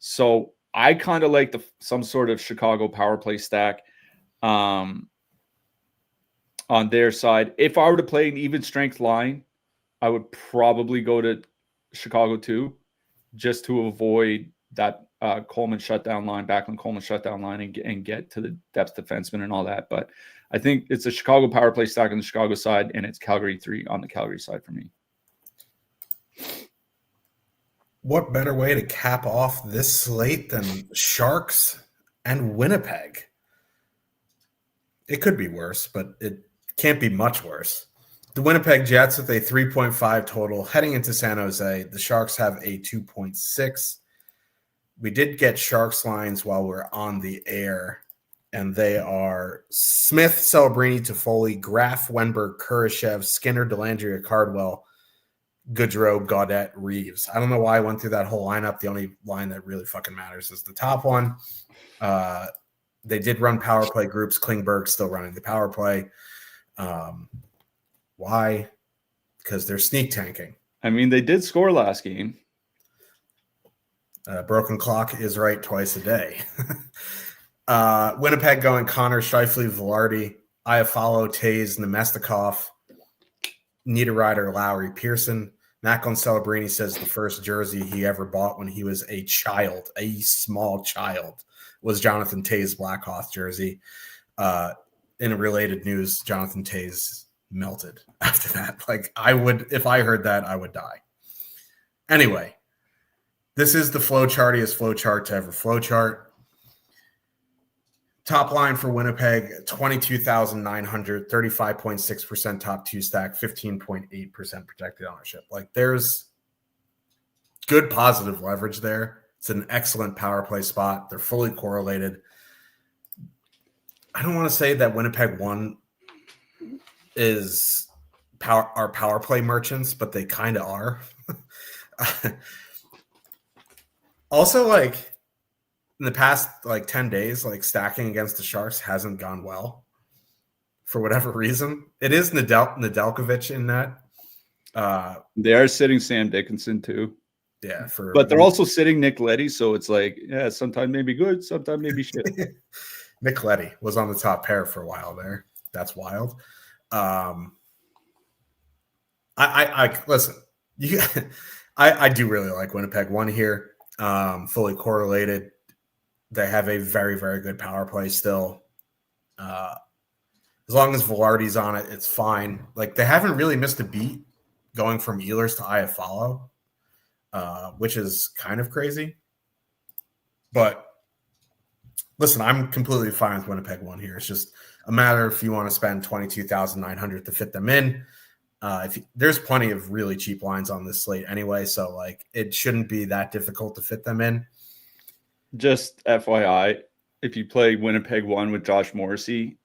So I kind of like some sort of Chicago power play stack on their side. If I were to play an even strength line, I would probably go to Chicago 2. Just to avoid that Coleman shutdown line, Backlund Coleman shutdown line, and get to the depth defenseman and all that. But I think it's a Chicago power play stack on the Chicago side, and it's Calgary 3 on the Calgary side for me. What better way to cap off this slate than Sharks and Winnipeg? It could be worse, but it can't be much worse. The Winnipeg Jets with a 3.5 total heading into San Jose. The Sharks have a 2.6. We did get Sharks lines while we're on the air, and they are Smith, Celebrini, Toffoli, Graf, Wenberg, Kurashev, Skinner, Dellandrea, Cardwell, Gaudreau, Gaudette, Reeves. I don't know why I went through that whole lineup. The only line that really fucking matters is the top one. They did run power play groups. Klingberg's still running the power play. Why? Because they're sneak tanking. I mean, they did score last game. Broken clock is right twice a day. Winnipeg going Connor, Scheifele, Velarde, Iafallo, Taves, Nemestikov, Niederreiter, Lowry, Pearson. Matt Celebrini says the first jersey he ever bought when he was a child, a small child, was Jonathan Taves Blackhawk jersey. In related news, Jonathan Taves melted after that. Like, I would, if I heard that, I would die. Anyway, this is the flowchartiest flowchart to ever flowchart. Top line for Winnipeg, 22,900, 35.6% top two stack, 15.8% projected ownership. Like, there's good positive leverage there. It's an excellent power play spot. They're fully correlated. I don't want to say that Winnipeg 1 is our power play merchants, but they kind of are. Also, like, in the past, 10 days, stacking against the Sharks hasn't gone well for whatever reason. It is Nedeljkovic in that. They are sitting Sam Dickinson too. Yeah, but they're also sitting Nick Leddy, so it's like, yeah, sometimes maybe good, sometimes maybe shit. Nick Leddy was on the top pair for a while there. That's wild. I listen. I do really like Winnipeg 1 here. Fully correlated. They have a very, very good power play still. As long as Velarde's on it, it's fine. Like, they haven't really missed a beat going from Ehlers to Iafallo, which is kind of crazy. But listen, I'm completely fine with Winnipeg 1 here. It's just a matter if you want to spend $22,900 to fit them in. There's plenty of really cheap lines on this slate anyway, so it shouldn't be that difficult to fit them in. Just FYI, if you play Winnipeg 1 with Josh Morrissey,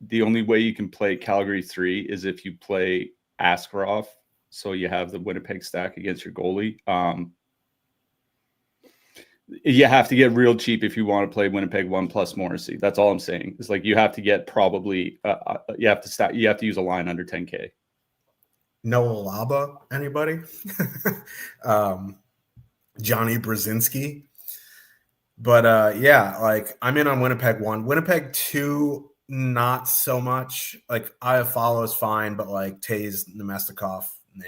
the only way you can play Calgary 3 is if you play Askarov, so you have the Winnipeg stack against your goalie. You have to get real cheap if you want to play Winnipeg 1 plus Morrissey. That's all I'm saying. It's like you have to get probably you have to use a line under 10K. Noah Laba, anybody? Johnny Brzezinski. But I'm in on Winnipeg 1. Winnipeg 2, not so much. Iafallo is fine, but Taves, Nemestikov, nah.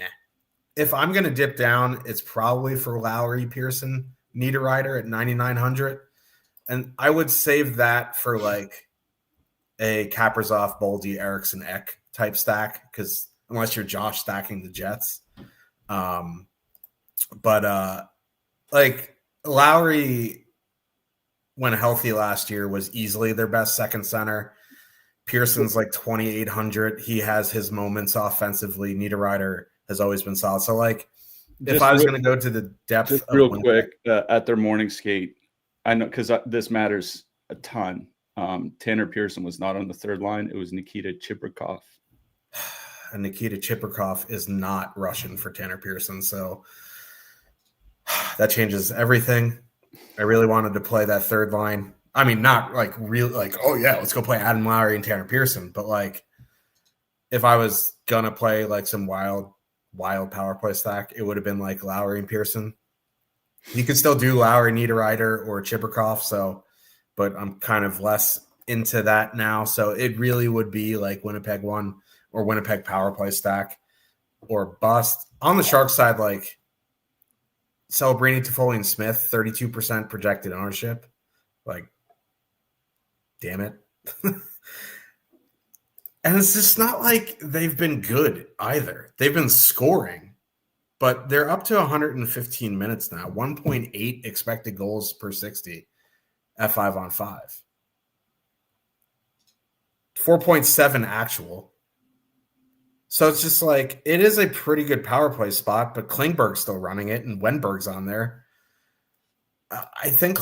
If I'm going to dip down, it's probably for Lowry, Pearson, Niederreiter at 9,900. And I would save that for a Kaprizov, Boldy, Eriksson, Ek type stack, because unless you're Josh stacking the Jets. Lowry, when healthy last year, was easily their best second center. Pearson's 2,800. He has his moments offensively. Niederreiter has always been solid. So if I was going to go to the depth just of real quick at their morning skate, I know because this matters a ton. Tanner Pearson was not on the third line. It was Nikita Chibrikov. And Nikita Chibrikov is not Russian for Tanner Pearson. So that changes everything. I really wanted to play that third line. I mean, not oh yeah, let's go play Adam Lowry and Tanner Pearson. But if I was gonna play some wild power play stack, it would have been Lowry and Pearson. You could still do Lowry, Niederreiter, or Chibrikov. But I'm kind of less into that now. So it really would be Winnipeg 1 or Winnipeg power play stack or bust. On the Sharks side, Celebrini, Toffoli, and Smith, 32% projected ownership. Damn it. And it's just not they've been good either. They've been scoring, but they're up to 115 minutes now. 1.8 expected goals per 60 at 5-on-5. 4.7 actual. So it's just it is a pretty good power play spot, but Klingberg's still running it and Wenberg's on there. I think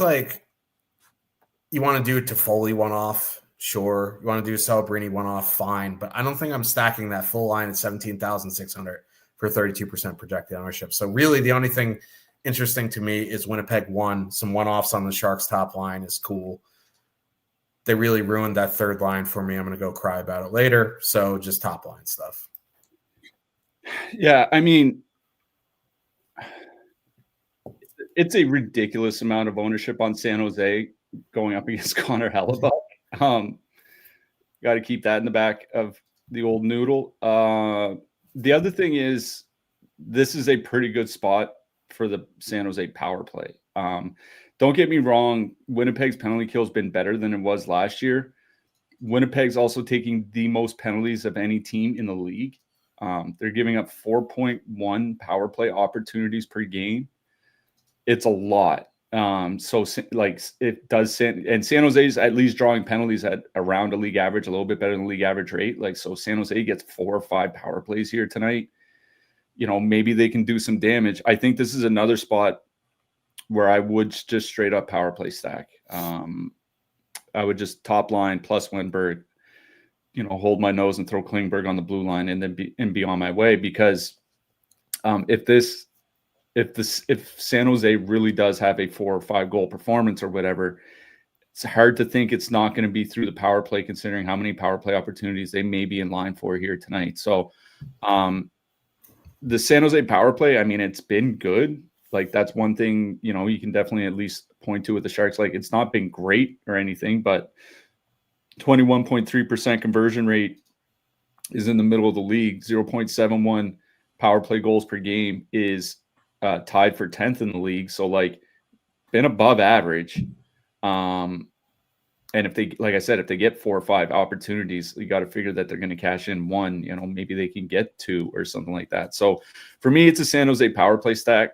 you want to do Toffoli one-off, sure. You want to do Celebrini one-off, fine. But I don't think I'm stacking that full line at 17,600 for 32% projected ownership. So really the only thing interesting to me is Winnipeg 1. Some one-offs on the Sharks top line is cool. they really ruined that third line for me. I'm going to go cry about it later. So just top line stuff. Yeah, I mean, it's a ridiculous amount of ownership on San Jose going up against Connor Hellebuck. Got to keep that in the back of the old noodle. The other thing is, this is a pretty good spot for the San Jose power play. Don't get me wrong, Winnipeg's penalty kill has been better than it was last year. Winnipeg's also taking the most penalties of any team in the league. They're giving up 4.1 power play opportunities per game. It's a lot. So like it does, and San Jose's at least drawing penalties at around a league average, a little bit better than the league average rate. Like, so San Jose gets 4 or 5 power plays here tonight. You know, maybe they can do some damage. I think this is another spot where I would just straight up power play stack. I would just top line plus Wenberg, you know, hold my nose and throw Klingberg on the blue line and then be on my way, because if San Jose really does have a 4 or 5 goal performance or whatever, it's hard to think it's not going to be through the power play, considering how many power play opportunities they may be in line for here tonight. So the San Jose power play, I mean, it's been good. Like, that's one thing, you know, you can definitely at least point to with the Sharks. Like, it's not been great or anything, but 21.3% conversion rate is in the middle of the league. 0.71 power play goals per game is tied for 10th in the league. So, like, been above average. And if they, like I said, if they get 4 or 5 opportunities, you got to figure that they're going to cash in 1, you know, maybe they can get 2 or something like that. So for me, it's a San Jose power play stack.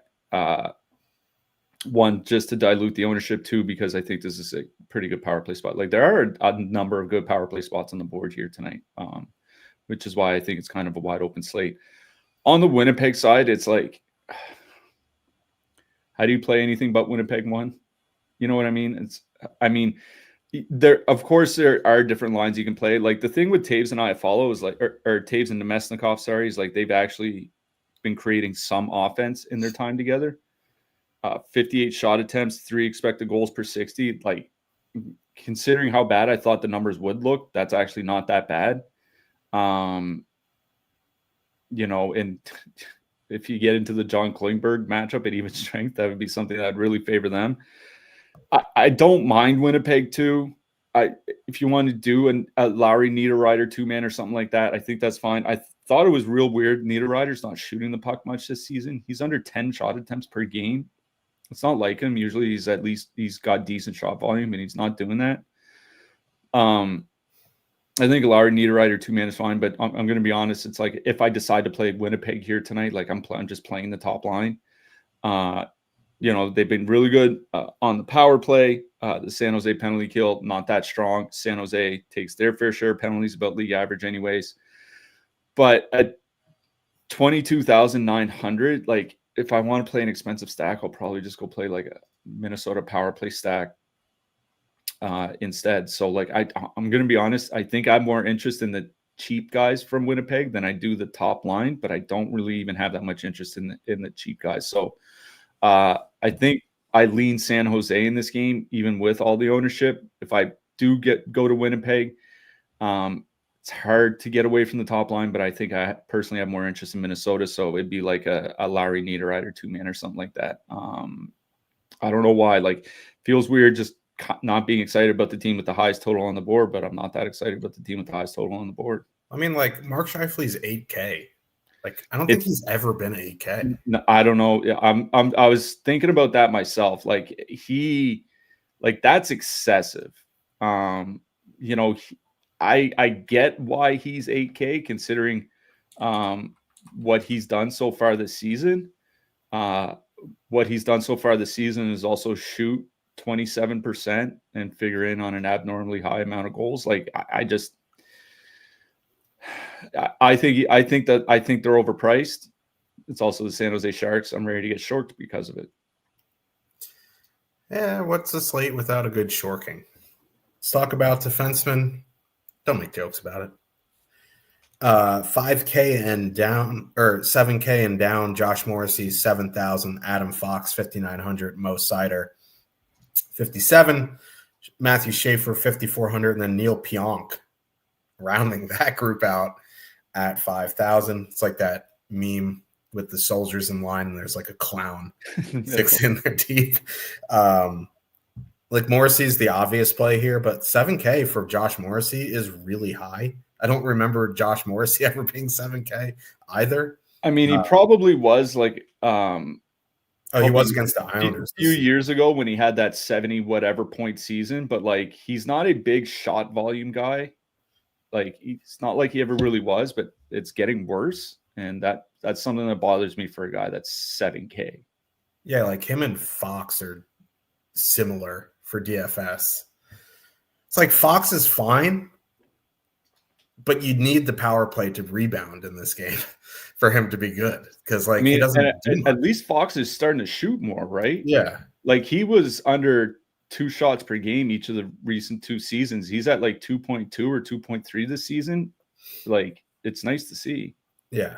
1, just to dilute the ownership. 2, because I think this is a pretty good power play spot. Like, there are a number of good power play spots on the board here tonight, which is why I think it's kind of a wide open slate. On the Winnipeg side, it's like, how do you play anything but Winnipeg 1? You know what I mean? There, of course, there are different lines you can play. Like, the thing with Taves and I follow is like, or Taves and Nemesnikov, sorry, is like they've actually been creating some offense in their time together. 58 shot attempts, 3 expected goals per 60. Like, considering how bad I thought the numbers would look, that's actually not that bad. You know, and if you get into the John Klingberg matchup at even strength, that would be something that would really favor them. I don't mind Winnipeg too. If you want to do a Lowry Niederreiter 2-man or something like that, I think that's fine. I thought it was real weird. Niederreiter's not shooting the puck much this season. He's under 10 shot attempts per game. It's not like him. Usually he's got decent shot volume, and he's not doing that. I think Lowry Niederreiter 2-man is fine, but I'm going to be honest. It's like, if I decide to play Winnipeg here tonight, like I'm just playing the top line. You know, they've been really good on the power play. The San Jose penalty kill, not that strong. San Jose takes their fair share of penalties, about league average anyways. But at 22,900, like, if I want to play an expensive stack, I'll probably just go play like a Minnesota power play stack instead. So, like, I'm going to be honest. I think I'm more interested in the cheap guys from Winnipeg than I do the top line, but I don't really even have that much interest in the cheap guys. So I think I lean San Jose in this game, even with all the ownership. If I do go to Winnipeg, it's hard to get away from the top line, but I think I personally have more interest in Minnesota. So it'd be like a Lowry Niederreiter 2-man or something like that. I don't know why. Like, feels weird just not being excited about the team with the highest total on the board, but I'm not that excited about the team with the highest total on the board. I mean, like, Mark Scheifele's 8K. Like, I don't think he's ever been 8K. I don't know. I was thinking about that myself. Like, that's excessive. You know, I get why he's 8K, considering what he's done so far this season. What he's done so far this season is also shoot 27% and figure in on an abnormally high amount of goals. Like, I think they're overpriced. It's also the San Jose Sharks. I'm ready to get shorted because of it. Yeah, what's a slate without a good shorking? Let's talk about defensemen. Don't make jokes about it. 5K and down, or 7K and down. Josh Morrissey 7,000. Adam Fox 5,900. Mo Sider 57. Matthew Schaefer, 5,400, and then Neil Pionk rounding that group out at 5,000. It's like that meme with the soldiers in line, and there's like a clown 6 in there deep. Like Morrissey's the obvious play here, but 7K for Josh Morrissey is really high. I don't remember Josh Morrissey ever being 7K either. I mean, he probably was like he was against the Islanders a few years ago when he had that 70 whatever point season, but like he's not a big shot volume guy. Like it's not like he ever really was, but it's getting worse, and that's something that bothers me for a guy that's 7K. Yeah, like him and Fox are similar for DFS. It's like Fox is fine, but you need the power play to rebound in this game for him to be good. Because like he doesn't at least Fox is starting to shoot more, right? Yeah. Like he was under 2 shots per game each of the recent 2 seasons. He's at like 2.2 or 2.3 this season. Like it's nice to see. Yeah.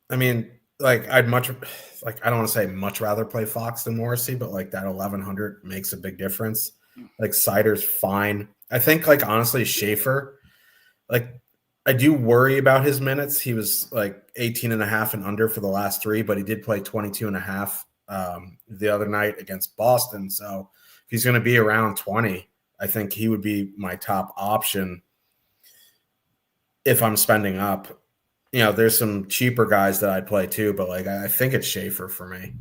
I mean, like I don't want to say much rather play Fox than Morrissey, but like that 1,100 makes a big difference. Like Sider's fine. I think like honestly Schaefer, like I do worry about his minutes. He was like 18 and a half and under for the last 3, but he did play 22 and a half the other night against Boston. So if he's going to be around 20, I think he would be my top option if I'm spending up. You know, there's some cheaper guys that I'd play too, but like I think it's Schaefer for me.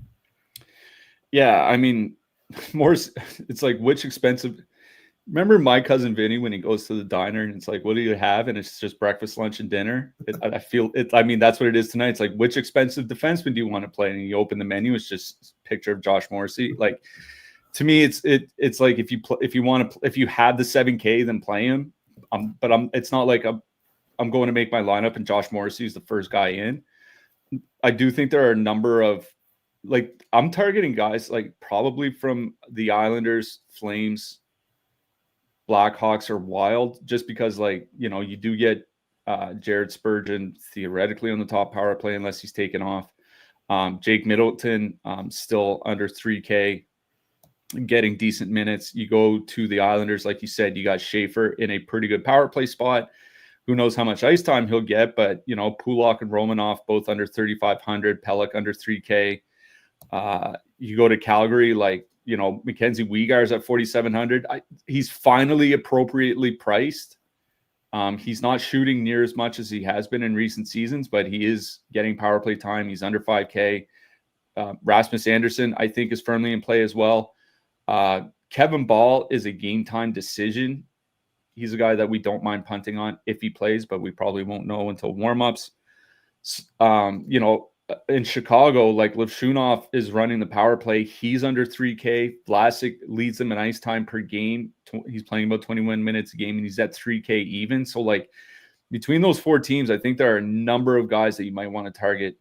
Yeah, I mean, it's like which expensive. Remember my cousin Vinny when he goes to the diner and it's like, what do you have? And it's just breakfast, lunch, and dinner. I feel it. I mean, that's what it is tonight. It's like, which expensive defenseman do you want to play? And you open the menu, it's just a picture of Josh Morrissey. Like to me, it's like if you have the 7K, then play him. It's not like I'm going to make my lineup and Josh Morrissey is the first guy in. I do think there are a number of like I'm targeting guys like probably from the Islanders, Flames, Blackhawks, or Wild, just because like, you know, you do get Jared Spurgeon theoretically on the top power play unless he's taken off. Jake Middleton still under 3K, getting decent minutes. You go to the Islanders, like you said, you got Schaefer in a pretty good power play spot. Who knows how much ice time he'll get, but, you know, Pulak and Romanoff both under 3,500, Pelech under 3K. You go to Calgary, like, you know, Mackenzie Weegar's at 4,700. He's finally appropriately priced. He's not shooting near as much as he has been in recent seasons, but he is getting power play time. He's under 5K. Rasmus Anderson, I think, is firmly in play as well. Kevin Ball is a game time decision. He's a guy that we don't mind punting on if he plays, but we probably won't know until warmups. You know, in Chicago, like Levshunov is running the power play. He's under 3K. Vlasic leads them in ice time per game. He's playing about 21 minutes a game, and he's at 3K even. So, like, between those 4 teams, I think there are a number of guys that you might want to target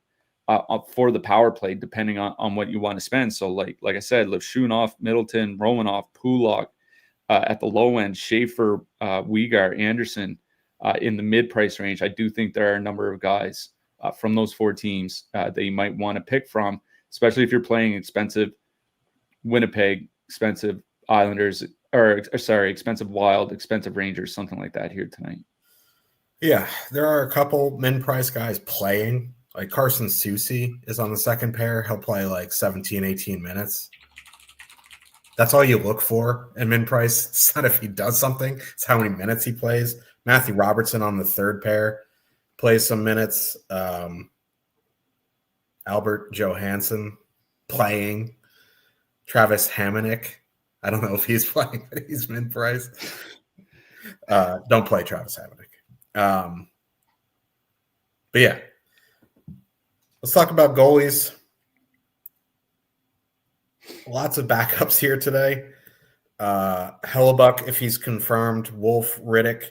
for the power play, depending on what you want to spend. So, like I said, Levshunov, Middleton, Romanoff, Pulak, at the low end, Schaefer, Weegar, Anderson in the mid-price range. I do think there are a number of guys from those 4 teams that you might want to pick from, especially if you're playing expensive Winnipeg, expensive Islanders, expensive Wild, expensive Rangers, something like that here tonight. Yeah, there are a couple min-price guys playing. Like Carson Soucy is on the second pair. He'll play like 17, 18 minutes. That's all you look for in min-price. It's not if he does something. It's how many minutes he plays. Matthew Robertson on the third pair plays some minutes. Albert Johansson playing. Travis Hamonic. I don't know if he's playing, but he's min-price. Don't play Travis Hamonic. But yeah. Let's talk about goalies. Lots of backups here today. Hellebuck, if he's confirmed, Wolf, Riddick,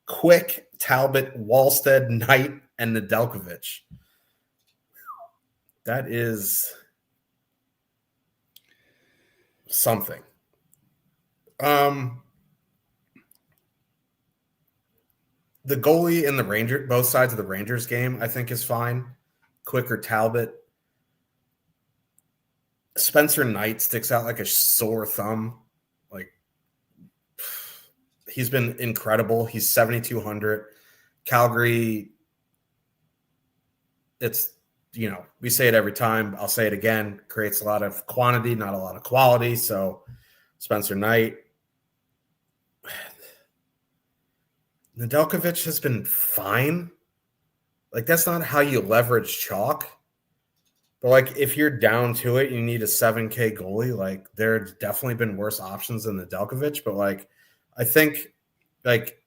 Quick, Talbot, Wallstead, Knight, and Nedeljkovic. That is something. The goalie in the both sides of the Rangers game, I think, is fine. Quick or Talbot. Spencer Knight sticks out like a sore thumb. Like, he's been incredible. He's 7,200. Calgary, it's, we say it every time. I'll say it again. Creates a lot of quantity, not a lot of quality. So Spencer Knight. Nedeljkovic has been fine. Like, that's not how you leverage chalk. But, like, if you're down to it, you need a 7K goalie. Like, there's definitely been worse options than Nedeljkovic. But, like, I think, like,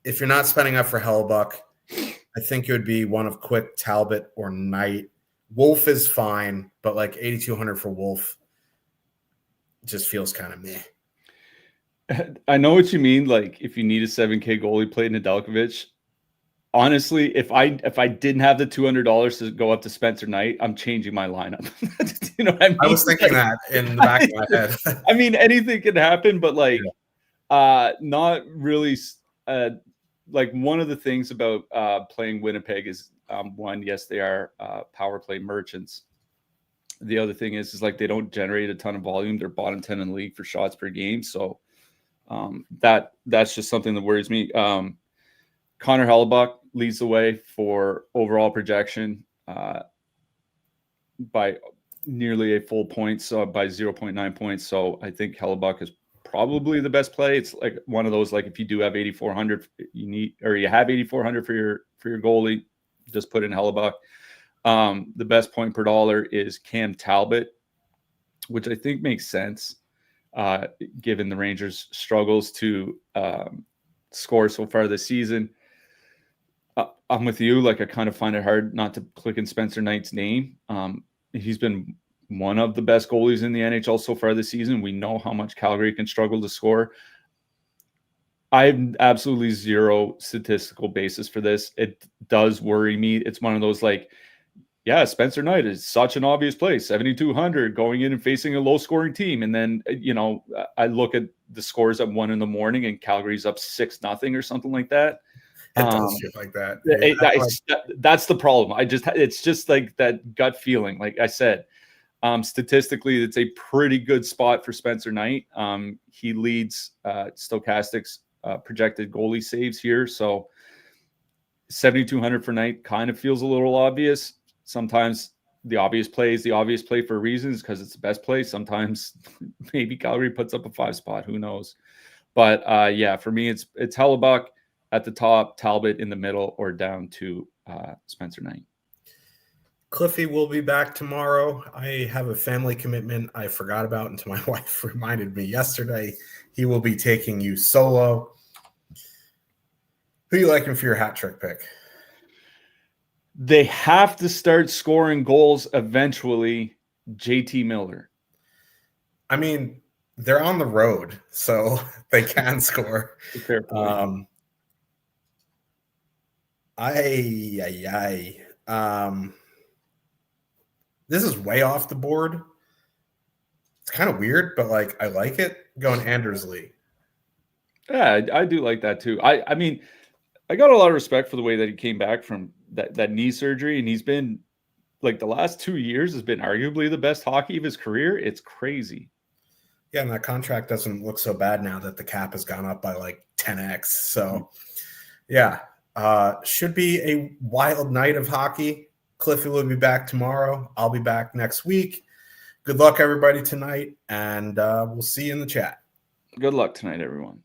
if you're not spending up for Hellebuck, I think it would be one of Quick, Talbot, or Knight. Wolf is fine, but, like, 8,200 for Wolf just feels kind of meh. I know what you mean. Like, if you need a 7K goalie, play Nedeljkovic. Honestly, if I didn't have the $200 to go up to Spencer Knight, I'm changing my lineup. You know what I mean? I was thinking that in the back of my head. I mean, anything can happen, but like, not really. Like, one of the things about playing Winnipeg is one, yes, they are power play merchants. The other thing is like they don't generate a ton of volume. They're bottom 10 in the league for shots per game, so that's just something that worries me. Connor Hellebuck leads the way for overall projection by nearly a full point, so by 0.9 points. So I think Hellebuck is probably the best play. It's like one of those, like, if you do have 8,400, you have 8,400 for your goalie, just put in Hellebuck. The best point per dollar is Cam Talbot, which I think makes sense given the Rangers' struggles to score so far this season. I'm with you. Like, I kind of find it hard not to click in Spencer Knight's name. He's been one of the best goalies in the NHL so far this season. We know how much Calgary can struggle to score. I have absolutely zero statistical basis for this. It does worry me. It's one of those, like, yeah, Spencer Knight is such an obvious play, 7,200 going in and facing a low-scoring team. And then, I look at the scores at 1 a.m. and Calgary's up 6-0 or something like that. It does feel like that. That's the problem. It's just like that gut feeling. Like I said, statistically, it's a pretty good spot for Spencer Knight. He leads Stokastic's projected goalie saves here. So 7,200 for Knight kind of feels a little obvious. Sometimes the obvious play is the obvious play for reasons because it's the best play. Sometimes maybe Calgary puts up a 5 spot. Who knows? But for me, it's Hellebuck at the top, Talbot in the middle, or down to Spencer Knight. Cliffy will be back tomorrow. I have a family commitment I forgot about until my wife reminded me yesterday. He will be taking you solo. Who are you liking for your hat trick pick? They have to start scoring goals eventually. JT Miller. I mean, they're on the road, so they can score. Fair point. This is way off the board. It's kind of weird, but like I like it. Going Anders Lee. Yeah, I do like that too. I mean, I got a lot of respect for the way that he came back from that knee surgery, and he's been, like, the last 2 years has been arguably the best hockey of his career. It's crazy. Yeah, and that contract doesn't look so bad now that the cap has gone up by like 10x. So, yeah, should be a wild night of hockey. Cliffy will be back tomorrow. I'll be back next week. Good luck, everybody, tonight, and we'll see you in the chat. Good luck tonight, everyone.